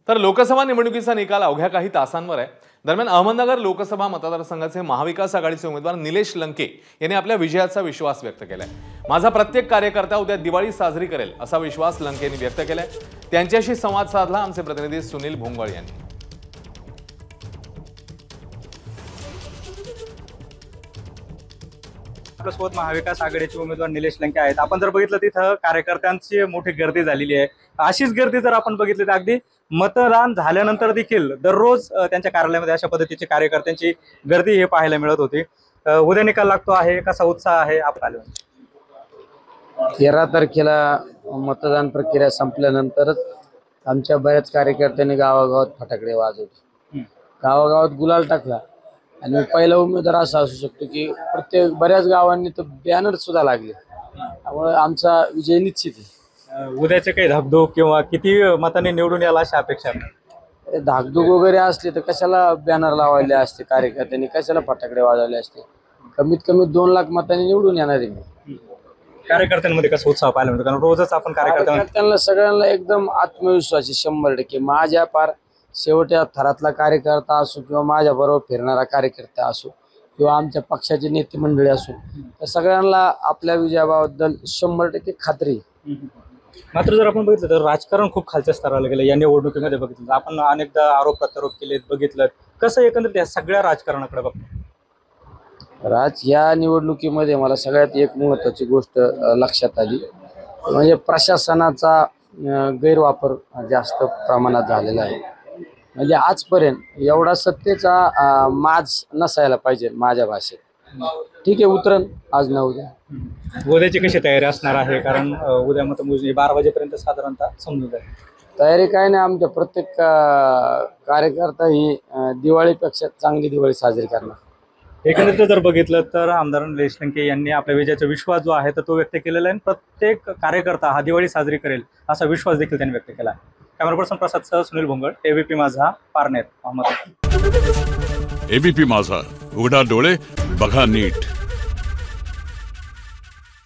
तर लोकसभा निवडणुकीचा निकाल अवघ्या काही तासांवर आहे। दरम्यान अहमदनगर लोकसभा मतदारसंघाचे महाविकास आघाडीचे उमेदवार निलेश लंके यांनी आपल्या विजयाचा विश्वास व्यक्त केलाय। माझा प्रत्येक कार्यकर्ता उद्या दिवाळी साजरी करेल असा विश्वास लंकेंनी व्यक्त केलाय। त्यांच्याशी संवाद साधला आमचे प्रतिनिधी सुनील भोंगळ यांनी। आपल्यासोबत महाविकास आघाडीचे उमेदवार निलेश लंके आहेत। आपण जर बघितलं तिथं कार्यकर्त्यांची मोठी गर्दी झालेली आहे। अशीच गर्दी जर आपण बघितली तर अगदी मतदान झाल्यानंतर देखील दररोज त्यांच्या कार्यालयामध्ये अशा पद्धतीची कार्यकर्त्यांची गर्दी हे पाहायला मिळत होती। उद्या निकाल लागतो आहे, कसा उत्साह आहे आपल्याला? 13 तारखेला मतदान प्रक्रिया संपल्यानंतरच आमच्या बऱ्याच कार्यकर्त्यांनी गावागावात फटाकडे वाजवले, गावागावात गुलाल टाकला आणि पहिला उमेदवार असा असू शकतो की प्रत्येक बऱ्याच गावांनी तर बॅनर सुद्धा लागले, त्यामुळे आमचा विजय निश्चित आहे। उद्याचे काही धाकधूक किंवा किती मतांनी निवडून यायला अशी अपेक्षा आहे? धाकधूक वगैरे असली तर कशाला बॅनर लावायले असते, कार्यकर्त्यांनी कशाला फटाकडे वाजवले असते। कमीत कमी 2 लाख मतांनी निवडून येणार आहे मी। कार्यकर्त्यांमध्ये कसं उत्साह पाहायला मिळतो? कारण रोजच आपण कार्यकर्त्यांना सगळ्यांना एकदम आत्मविश्वास आहे 100%। माझ्या पार शेवटच्या थरातला कार्यकर्ता असो किंवा माझ्या बरोबर फिरणारा कार्यकर्ता असो किंवा आमच्या पक्षाचे नेते मंडळी असो, तर सगळ्यांना आपल्या विजयाबद्दल 100% खात्री। मात्र जर आपण बघितलं तर राजकारण खूप खालच्या स्तराला गेलं या निवडणुकीमध्ये। बघितलं आपण अनेकदा आरोप प्रत्यारोप केलेत, बघितलं कसं एकंदरीत या सगळ्या राजकारणाकडे बघतो। या निवडणुकीमध्ये मला सगळ्यात एक महत्त्वाची गोष्ट लक्षात आली, म्हणजे प्रशासनाचा गैरवापर जास्त प्रमाणात झालेला आहे। म्हणजे आजपर्यंत एवढा सत्तेचा माज नसायला पाहिजे माझ्या भाषेत। ठीक आहे, उतरण आज ना उद्या। उद्याची कशी तयारी असणार आहे? कारण उद्या मतमोजणी 12 वाजेपर्यंत साधारणतः समजून जाईल। तयारी काय नाही, आमच्या प्रत्येक कार्यकर्ता ही दिवाळीपेक्षा चांगली दिवाळी साजरी करणार। एकंदरीत जर बघितलं तर आमदार निलेश लंके यांनी आपल्या विजयाचा विश्वास जो आहे तो व्यक्त केलेला आहे। प्रत्येक कार्यकर्ता हा दिवाळी साजरी करेल असा विश्वास देखील त्यांनी व्यक्त केला आहे। कॅमेरा पर्सन प्रसाद सह सुनील भोंगळ, एबीपी माझा, पारनेर, अहमदनगर। एबीपी माझा, उघडा डोळे बघा नीट।